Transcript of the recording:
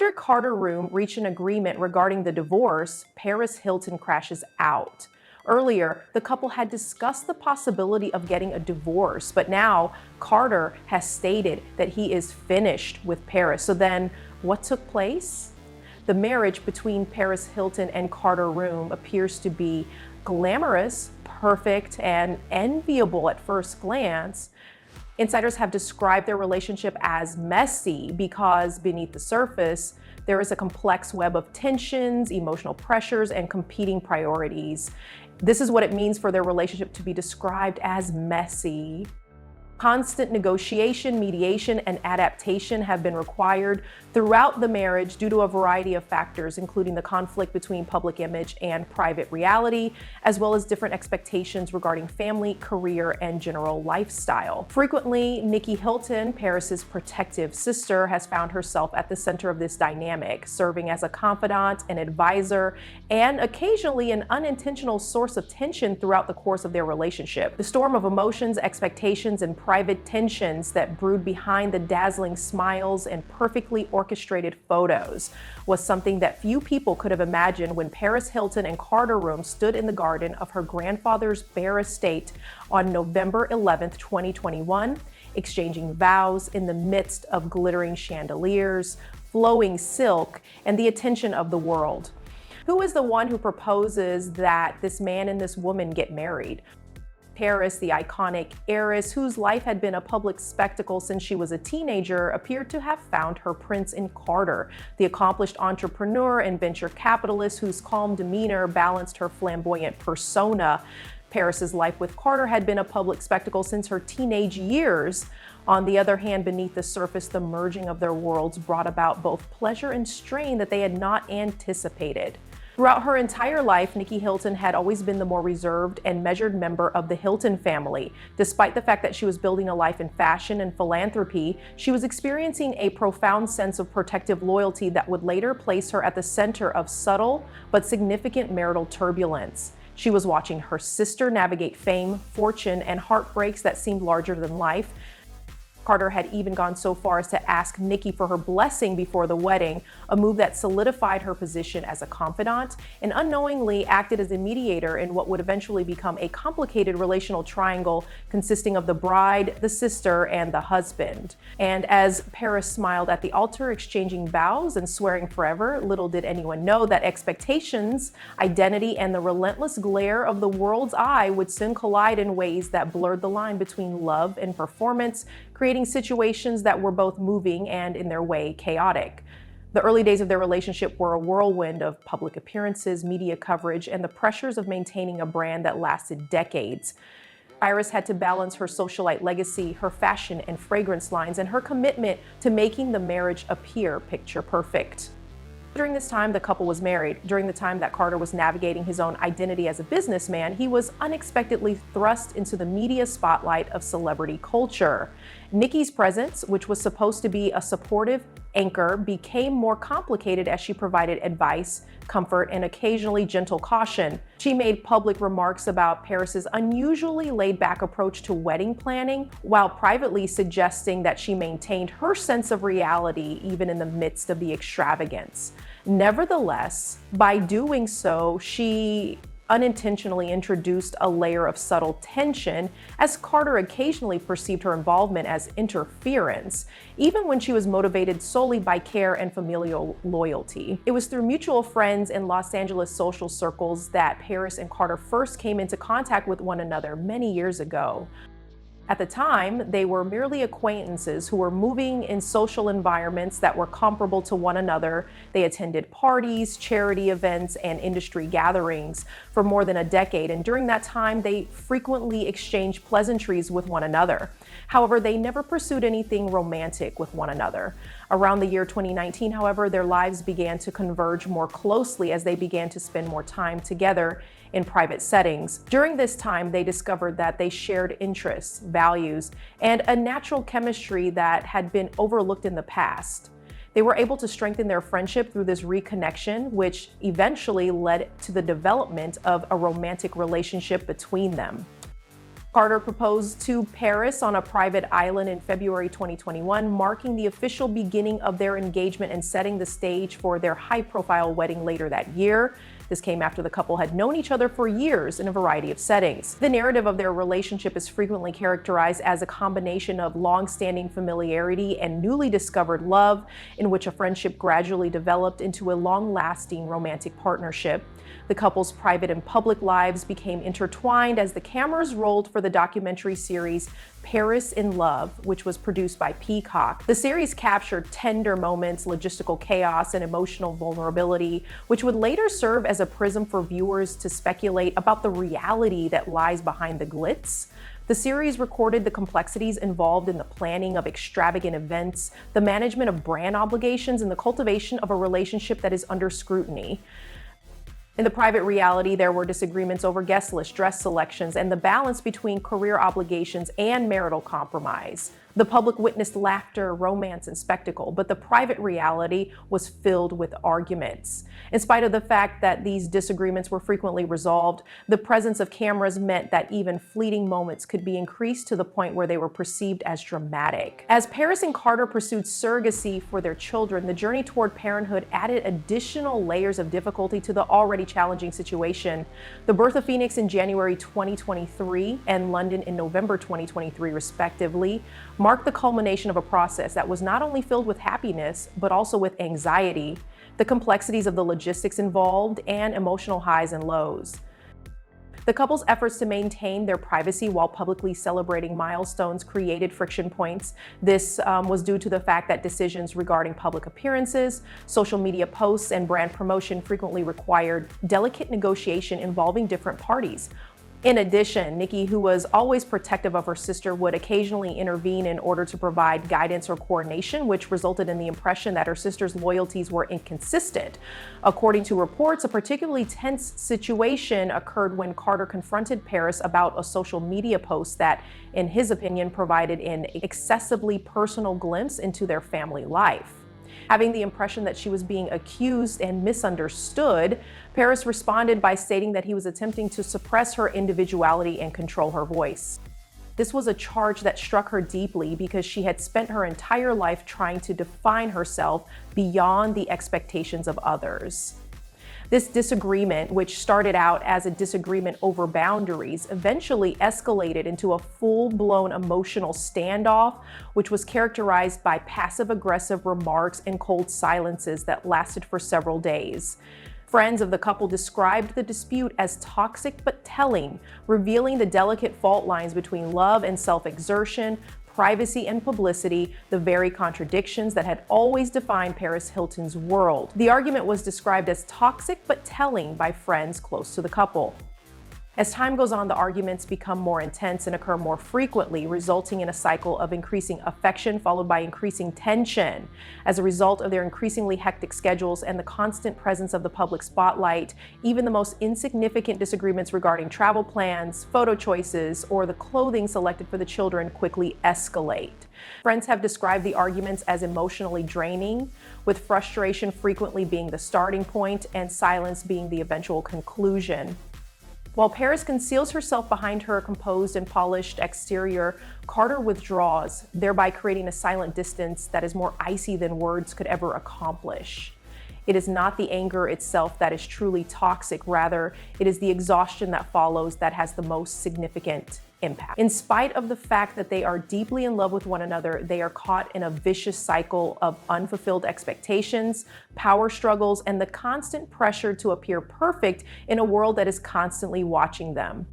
After Carter Reum reached an agreement regarding the divorce, Paris Hilton crashes out. Earlier, the couple had discussed the possibility of getting a divorce, but now Carter has stated that he is finished with Paris. So then, what took place? The marriage between Paris Hilton and Carter Reum appears to be glamorous, perfect, and enviable at first glance. Insiders have described their relationship as messy because beneath the surface, there is a complex web of tensions, emotional pressures, and competing priorities. This is what it means for their relationship to be described as messy. Constant negotiation, mediation, and adaptation have been required throughout the marriage due to a variety of factors, including the conflict between public image and private reality, as well as different expectations regarding family, career, and general lifestyle. Frequently, Nikki Hilton, Paris's protective sister, has found herself at the center of this dynamic, serving as a confidant, an advisor, and occasionally an unintentional source of tension throughout the course of their relationship. The storm of emotions, expectations, and private tensions that brewed behind the dazzling smiles and perfectly orchestrated photos was something that few people could have imagined when Paris Hilton and Carter Reum stood in the garden of her grandfather's bare estate on November 11th, 2021, exchanging vows in the midst of glittering chandeliers, flowing silk, and the attention of the world. Who is the one who proposes that this man and this woman get married? Paris, the iconic heiress whose life had been a public spectacle since she was a teenager, appeared to have found her prince in Carter, the accomplished entrepreneur and venture capitalist whose calm demeanor balanced her flamboyant persona. Paris's life with Carter had been a public spectacle since her teenage years. On the other hand, beneath the surface, the merging of their worlds brought about both pleasure and strain that they had not anticipated. Throughout her entire life, Nikki Hilton had always been the more reserved and measured member of the Hilton family. Despite the fact that she was building a life in fashion and philanthropy, she was experiencing a profound sense of protective loyalty that would later place her at the center of subtle but significant marital turbulence. She was watching her sister navigate fame, fortune, and heartbreaks that seemed larger than life. Carter had even gone so far as to ask Nikki for her blessing before the wedding, a move that solidified her position as a confidant and unknowingly acted as a mediator in what would eventually become a complicated relational triangle consisting of the bride, the sister, and the husband. And as Paris smiled at the altar, exchanging vows and swearing forever, little did anyone know that expectations, identity, and the relentless glare of the world's eye would soon collide in ways that blurred the line between love and performance, creating situations that were both moving and, in their way, chaotic. The early days of their relationship were a whirlwind of public appearances, media coverage, and the pressures of maintaining a brand that lasted decades. Iris had to balance her socialite legacy, her fashion and fragrance lines, and her commitment to making the marriage appear picture perfect. During this time, the couple was married. During the time that Carter was navigating his own identity as a businessman, he was unexpectedly thrust into the media spotlight of celebrity culture. Nikki's presence, which was supposed to be a supportive anchor, became more complicated as she provided advice, comfort, and occasionally gentle caution. She made public remarks about Paris's unusually laid-back approach to wedding planning, while privately suggesting that she maintained her sense of reality even in the midst of the extravagance. Nevertheless, by doing so, she unintentionally introduced a layer of subtle tension, as Carter occasionally perceived her involvement as interference, even when she was motivated solely by care and familial loyalty. It was through mutual friends in Los Angeles social circles that Paris and Carter first came into contact with one another many years ago. At the time, they were merely acquaintances who were moving in social environments that were comparable to one another. They attended parties, charity events, and industry gatherings for more than a decade, and during that time, they frequently exchanged pleasantries with one another. However, they never pursued anything romantic with one another. Around the year 2019, however, their lives began to converge more closely as they began to spend more time together in private settings. During this time, they discovered that they shared interests, values, and a natural chemistry that had been overlooked in the past. They were able to strengthen their friendship through this reconnection, which eventually led to the development of a romantic relationship between them. Carter proposed to Paris on a private island in February 2021, marking the official beginning of their engagement and setting the stage for their high-profile wedding later that year. This came after the couple had known each other for years in a variety of settings. The narrative of their relationship is frequently characterized as a combination of long-standing familiarity and newly discovered love, in which a friendship gradually developed into a long-lasting romantic partnership. The couple's private and public lives became intertwined as the cameras rolled for the documentary series Paris in Love, which was produced by Peacock. The series captured tender moments, logistical chaos, and emotional vulnerability, which would later serve as a prism for viewers to speculate about the reality that lies behind the glitz. The series recorded the complexities involved in the planning of extravagant events, the management of brand obligations, and the cultivation of a relationship that is under scrutiny. In the private reality, there were disagreements over guest list, dress selections, and the balance between career obligations and marital compromise. The public witnessed laughter, romance, and spectacle, but the private reality was filled with arguments. In spite of the fact that these disagreements were frequently resolved, the presence of cameras meant that even fleeting moments could be increased to the point where they were perceived as dramatic. As Paris and Carter pursued surrogacy for their children, the journey toward parenthood added additional layers of difficulty to the already challenging situation. The birth of Phoenix in January 2023 and London in November 2023, respectively, marked the culmination of a process that was not only filled with happiness, but also with anxiety, the complexities of the logistics involved, and emotional highs and lows. The couple's efforts to maintain their privacy while publicly celebrating milestones created friction points. This was due to the fact that decisions regarding public appearances, social media posts, and brand promotion frequently required delicate negotiation involving different parties. In addition, Nikki, who was always protective of her sister, would occasionally intervene in order to provide guidance or coordination, which resulted in the impression that her sister's loyalties were inconsistent. According to reports, a particularly tense situation occurred when Carter confronted Paris about a social media post that, in his opinion, provided an excessively personal glimpse into their family life. Having the impression that she was being accused and misunderstood, Paris responded by stating that he was attempting to suppress her individuality and control her voice. This was a charge that struck her deeply because she had spent her entire life trying to define herself beyond the expectations of others. This disagreement, which started out as a disagreement over boundaries, eventually escalated into a full-blown emotional standoff, which was characterized by passive-aggressive remarks and cold silences that lasted for several days. Friends of the couple described the dispute as toxic but telling, revealing the delicate fault lines between love and self-exertion, privacy and publicity, the very contradictions that had always defined Paris Hilton's world. The argument was described as toxic but telling by friends close to the couple. As time goes on, the arguments become more intense and occur more frequently, resulting in a cycle of increasing affection followed by increasing tension. As a result of their increasingly hectic schedules and the constant presence of the public spotlight, even the most insignificant disagreements regarding travel plans, photo choices, or the clothing selected for the children quickly escalate. Friends have described the arguments as emotionally draining, with frustration frequently being the starting point and silence being the eventual conclusion. While Paris conceals herself behind her composed and polished exterior, Carter withdraws, thereby creating a silent distance that is more icy than words could ever accomplish. It is not the anger itself that is truly toxic, rather, it is the exhaustion that follows that has the most significant impact. In spite of the fact that they are deeply in love with one another, they are caught in a vicious cycle of unfulfilled expectations, power struggles, and the constant pressure to appear perfect in a world that is constantly watching them.